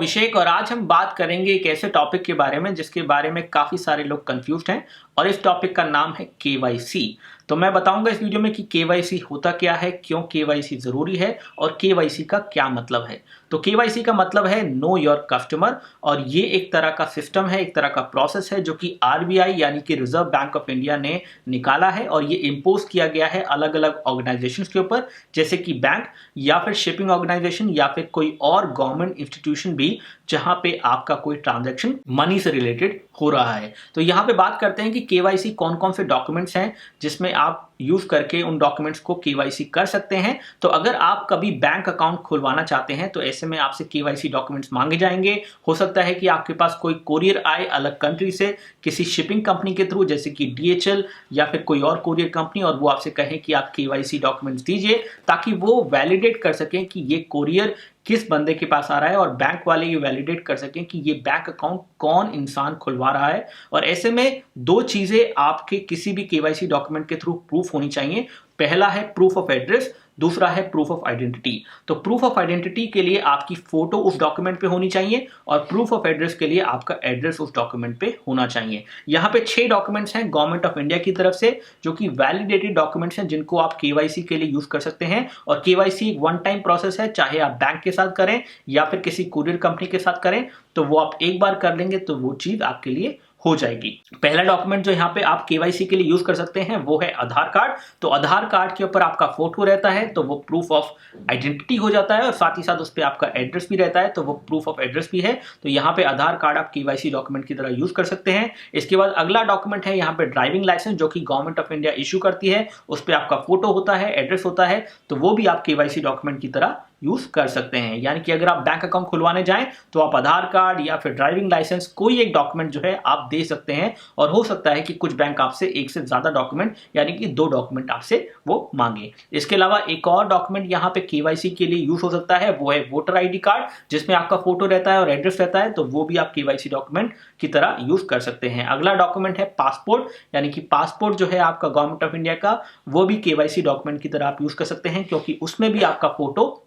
अभिषेक और आज हम बात करेंगे एक ऐसे टॉपिक के बारे में जिसके बारे में काफी सारे लोग कंफ्यूज्ड हैं और इस टॉपिक का नाम है केवाईसी। तो मैं बताऊंगा इस वीडियो में कि केवाईसी होता क्या है, क्यों केवाईसी जरूरी है और केवाईसी का क्या मतलब है। तो केवाईसी का मतलब है नो योर कस्टमर और ये एक तरह का सिस्टम है, एक तरह का प्रोसेस है जो कि आरबीआई यानी कि रिजर्व बैंक ऑफ इंडिया ने निकाला है और ये इम्पोज किया गया है अलग अलग ऑर्गेनाइजेशंस के ऊपर, जैसे कि बैंक या फिर शिपिंग ऑर्गेनाइजेशन या फिर कोई और गवर्नमेंट इंस्टीट्यूशन भी जहां पे आपका कोई ट्रांजैक्शन मनी से रिलेटेड हो रहा है। तो यहां पे बात करते हैं कि केवाईसी कौन कौन से डॉक्यूमेंट्स हैं जिसमें आप यूज करके उन डॉक्यूमेंट्स को केवाईसी कर सकते हैं। तो अगर आप कभी बैंक अकाउंट खुलवाना चाहते हैं तो ऐसे में आपसे केवाईसी डॉक्यूमेंट्स मांगे जाएंगे। हो सकता है कि आपके पास कोई कोरियर आए अलग कंट्री से किसी शिपिंग कंपनी के थ्रू, जैसे कि डीएचएल या फिर कोई और कोरियर कंपनी, और वो आपसे कहे कि आप केवाईसी डॉक्यूमेंट्स दीजिए ताकि वो वैलिडेट कर सकें कि ये कोरियर किस बंदे के पास आ रहा है और बैंक वाले ये वैलिडेट कर सकें कि ये बैंक अकाउंट कौन इंसान खुलवा रहा है। और ऐसे में दो चीजें आपके किसी भी केवाईसी डॉक्यूमेंट के थ्रू प्रूफ होनी चाहिए। पहला है प्रूफ ऑफ एड्रेस, दूसरा है प्रूफ ऑफ आइडेंटिटी। तो प्रूफ ऑफ आइडेंटिटी के लिए आपकी फोटो उस डॉक्यूमेंट पे होनी चाहिए और प्रूफ ऑफ एड्रेस के लिए आपका एड्रेस उस डॉक्यूमेंट पे होना चाहिए। यहाँ पे 6 डॉक्यूमेंट्स हैं गवर्नमेंट ऑफ इंडिया की तरफ से जो कि वैलिडेटेड डॉक्यूमेंट्स हैं जिनको आप केवाईसी के लिए यूज कर सकते हैं। और केवाईसी एक वन टाइम प्रोसेस है, चाहे आप बैंक के साथ करें या फिर किसी कुरियर कंपनी के साथ करें, तो वो आप एक बार कर लेंगे तो वो चीज आपके लिए हो जाएगी। पहला डॉक्यूमेंट जो यहाँ पे आप केवाईसी के लिए यूज कर सकते हैं वो है आधार कार्ड। तो आधार कार्ड के ऊपर आपका फोटो रहता है तो वो प्रूफ ऑफ आइडेंटिटी हो जाता है और साथ ही साथ उस पर आपका एड्रेस भी रहता है तो वो प्रूफ ऑफ एड्रेस भी है। तो यहाँ पे आधार कार्ड आप केवाईसी डॉक्यूमेंट की तरह यूज कर सकते हैं। इसके बाद अगला डॉक्यूमेंट है यहाँ पे ड्राइविंग लाइसेंस, जो कि गवर्नमेंट ऑफ इंडिया इशू करती है। उस पर आपका फोटो होता है, एड्रेस होता है, तो वो भी आप केवाईसी डॉक्यूमेंट की तरह यूज कर सकते हैं। यानी कि अगर आप बैंक अकाउंट खुलवाने जाएं तो आप आधार कार्ड या फिर ड्राइविंग लाइसेंस कोई एक डॉक्यूमेंट जो है आप दे सकते हैं। और हो सकता है कि कुछ बैंक आपसे एक से ज्यादा डॉक्यूमेंट यानी कि 2 डॉक्यूमेंट आपसे वो मांगे। इसके अलावा एक और डॉक्यूमेंट यहाँ पे केवाईसी के लिए यूज हो सकता है, वो है वोटर आईडी कार्ड, जिसमें आपका फोटो रहता है और एड्रेस रहता है, तो वो भी आप केवाईसी डॉक्यूमेंट की तरह यूज कर सकते हैं। अगला डॉक्यूमेंट है पासपोर्ट, यानी कि पासपोर्ट जो है आपका गवर्नमेंट ऑफ इंडिया का, वो भी केवाईसी डॉक्यूमेंट की तरह आप यूज कर सकते हैं क्योंकि उसमें भी आपका फोटो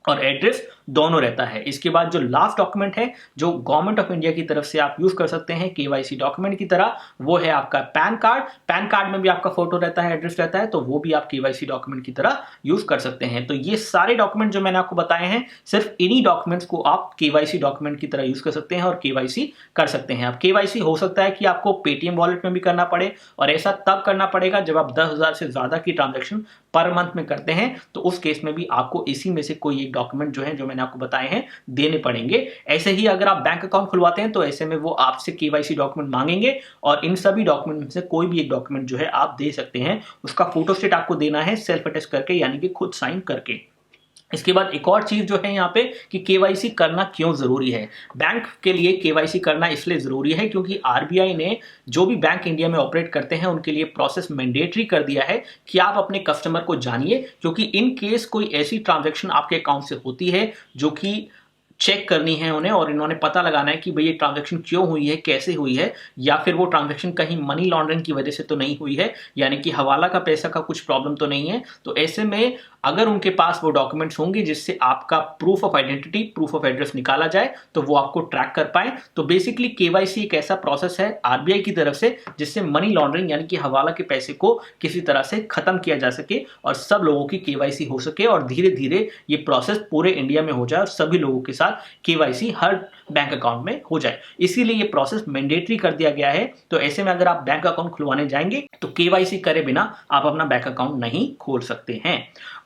और एड्रेस दोनों रहता है। इसके बाद जो लास्ट डॉक्यूमेंट है जो गवर्नमेंट ऑफ इंडिया की तरफ से आप यूज कर सकते हैं केवाईसी डॉक्यूमेंट की तरह, वो है आपका पैन कार्ड। पैन कार्ड में भी आपका फोटो रहता है, एड्रेस रहता है, तो वो भी आप केवाईसी डॉक्यूमेंट की तरह यूज कर सकते हैं। तो ये सारे डॉक्यूमेंट जो मैंने आपको बताए हैं, सिर्फ इन्हीं डॉक्यूमेंट्स को आप केवाईसी डॉक्यूमेंट की तरह यूज कर सकते हैं और केवाईसी कर सकते हैं। अब केवाईसी हो सकता है कि आपको पेटीएम वॉलेट में भी करना पड़े और ऐसा तब करना पड़ेगा जब आप 10,000 से ज्यादा की ट्रांजेक्शन पर मंथ में करते हैं, तो उस केस में भी आपको इसी में से कोई एक डॉक्यूमेंट जो है जो मैंने आपको बताए हैं देने पड़ेंगे। ऐसे ही अगर आप बैंक अकाउंट खुलवाते हैं तो ऐसे में वो आपसे केवाईसी डॉक्यूमेंट मांगेंगे और इन सभी डॉक्यूमेंट में से कोई भी एक डॉक्यूमेंट जो है आप दे सकते हैं। उसका फोटोस्टेट आपको देना है सेल्फ अटेस्ट करके, यानी कि खुद साइन करके। इसके बाद एक और चीज जो है यहाँ पे कि केवाईसी करना क्यों जरूरी है। बैंक के लिए केवाईसी करना इसलिए जरूरी है क्योंकि आरबीआई ने जो भी बैंक इंडिया में ऑपरेट करते हैं उनके लिए प्रोसेस मैंडेटरी कर दिया है कि आप अपने कस्टमर को जानिए, क्योंकि इन केस कोई ऐसी ट्रांजैक्शन आपके अकाउंट से होती है जो कि चेक करनी है उन्हें और इन्होंने पता लगाना है कि भाई ये ट्रांजैक्शन क्यों हुई है, कैसे हुई है, या फिर वो ट्रांजैक्शन कहीं मनी लॉन्ड्रिंग की वजह से तो नहीं हुई है, यानी कि हवाला का पैसा का कुछ प्रॉब्लम तो नहीं है। तो ऐसे में अगर उनके पास वो डॉक्यूमेंट्स होंगे जिससे आपका proof of identity, proof of address निकाला जाए तो वो आपको ट्रैक कर पाए। तो बेसिकली केवाईसी एक ऐसा प्रोसेस है आरबीआई की तरफ से जिससे मनी लॉन्ड्रिंग यानी कि हवाला के पैसे को किसी तरह से खत्म किया जा सके और सब लोगों की केवाईसी हो सके और धीरे धीरे ये प्रोसेस पूरे इंडिया में हो जाए और सभी लोगों के साथ केवाईसी हर बैंक अकाउंट में हो जाए। इसीलिए ये प्रोसेस मैंडेटरी कर दिया गया है। तो ऐसे में अगर आप बैंक अकाउंट खुलवाने जाएंगे तो केवाईसी करे बिना आप अपना बैंक अकाउंट नहीं खोल सकते हैं।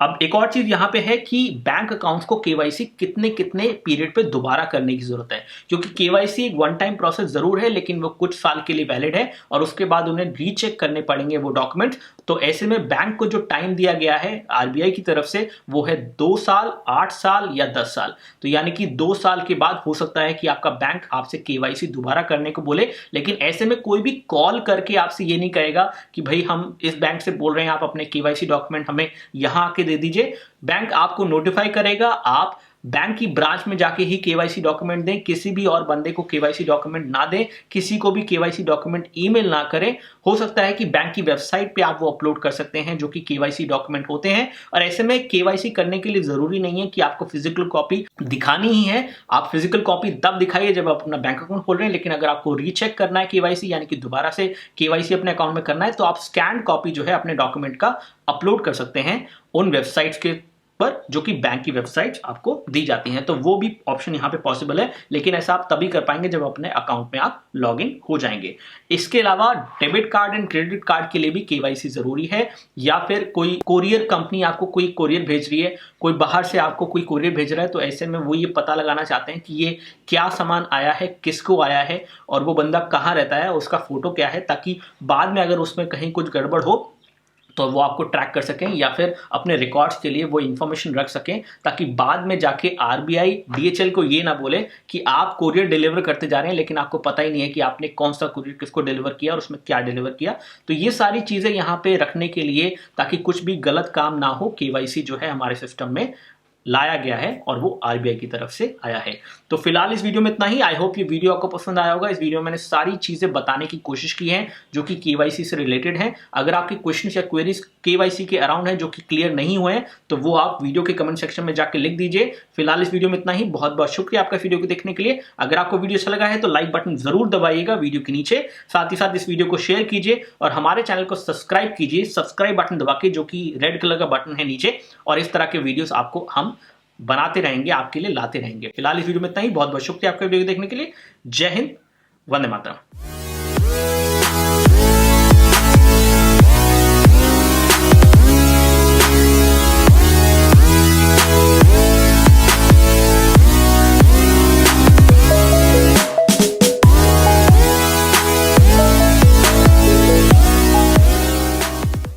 अब एक और चीज यहाँ पे है कि बैंक अकाउंट्स को केवाईसी कितने कितने पीरियड पे दोबारा करने की जरूरत है, क्योंकि केवाईसी एक वन टाइम प्रोसेस जरूर है लेकिन वो कुछ साल के लिए वैलिड है और उसके बाद उन्हें रीचेक करने पड़ेंगे वो डॉक्यूमेंट्स। तो ऐसे में बैंक को जो टाइम दिया गया है आरबीआई की तरफ से वो है 2 साल, 8 साल या 10 साल। तो यानी कि 2 साल के बाद हो सकता है कि आपका बैंक आपसे केवाईसी दोबारा करने को बोले, लेकिन ऐसे में कोई भी कॉल करके आपसे ये नहीं कहेगा कि भाई हम इस बैंक से बोल रहे हैं, आप अपने केवाईसी डॉक्यूमेंट हमें यहां आके दे दीजिए। बैंक आपको नोटिफाई करेगा, आप बैंक की ब्रांच में जाके ही केवाईसी डॉक्यूमेंट दें, किसी भी और बंदे को केवाईसी डॉक्यूमेंट ना दें, किसी को भी केवाईसी डॉक्यूमेंट ईमेल ना करें। हो सकता है कि बैंक की वेबसाइट पे आप वो अपलोड कर सकते हैं जो कि केवाईसी डॉक्यूमेंट होते हैं, और ऐसे में केवाईसी करने के लिए जरूरी नहीं है कि आपको फिजिकल कॉपी दिखानी ही है। आप फिजिकल कॉपी तब दिखाइए जब आप अपना बैंक अकाउंट खोल रहे हैं, लेकिन अगर आपको रीचेक करना है केवाईसी, यानी कि दोबारा से केवाईसी अपने अकाउंट में करना है, तो आप स्कैन कॉपी जो है अपने डॉक्यूमेंट का अपलोड कर सकते हैं उन वेबसाइट्स के पर जो कि बैंक की वेबसाइट आपको दी जाती हैं। तो वो भी ऑप्शन यहाँ पे पॉसिबल है, लेकिन ऐसा आप तभी कर पाएंगे जब अपने अकाउंट में आप लॉग इन हो जाएंगे। इसके अलावा debit card and credit card के लिए भी केवाईसी जरूरी है, या फिर कोई कोरियर कंपनी आपको कोई कोरियर भेज रही है, कोई बाहर से आपको कोई कोरियर भेज रहा है, तो ऐसे में वो ये पता लगाना चाहते हैं कि ये क्या सामान आया है, किसको आया है, और वो बंदा कहाँ रहता है, उसका फोटो क्या है, ताकि बाद में अगर उसमें कहीं कुछ गड़बड़ हो तो वो आपको ट्रैक कर सकें, या फिर अपने रिकॉर्ड्स के लिए वो इंफॉर्मेशन रख सकें, ताकि बाद में जाके आरबीआई डीएचएल को ये ना बोले कि आप कोरियर डिलीवर करते जा रहे हैं लेकिन आपको पता ही नहीं है कि आपने कौन सा कोरियर किसको डिलीवर किया और उसमें क्या डिलीवर किया। तो ये सारी चीजें यहाँ पे रखने के लिए, ताकि कुछ भी गलत काम ना हो, केवाईसी जो है हमारे सिस्टम में लाया गया है और वो आरबीआई की तरफ से आया है। तो फिलहाल इस वीडियो में इतना ही। आई होप ये वीडियो आपको पसंद आया होगा। इस वीडियो में मैंने सारी चीजें बताने की कोशिश की है जो कि केवाईसी से रिलेटेड है। अगर आपके क्वेश्चन या क्वेरीज केवाईसी के अराउंड है जो कि क्लियर नहीं हुए हैं, तो वो आप वीडियो के कमेंट सेक्शन में जाकर लिख दीजिए। फिलहाल इस वीडियो में इतना ही। बहुत बहुत शुक्रिया आपका वीडियो को देखने के लिए। अगर आपको वीडियो अच्छा लगा है तो लाइक बटन जरूर दबाइएगा वीडियो के नीचे, साथ ही साथ इस वीडियो को शेयर कीजिए और हमारे चैनल को सब्सक्राइब कीजिए, सब्सक्राइब बटन दबा के, जो कि रेड कलर का बटन है नीचे, और इस तरह के वीडियोस आपको हम बनाते रहेंगे, आपके लिए लाते रहेंगे। फिलहाल इस वीडियो में इतना ही। बहुत बहुत शुक्रिया आपका वीडियो देखने के लिए। जय हिंद, वंदे मातरम।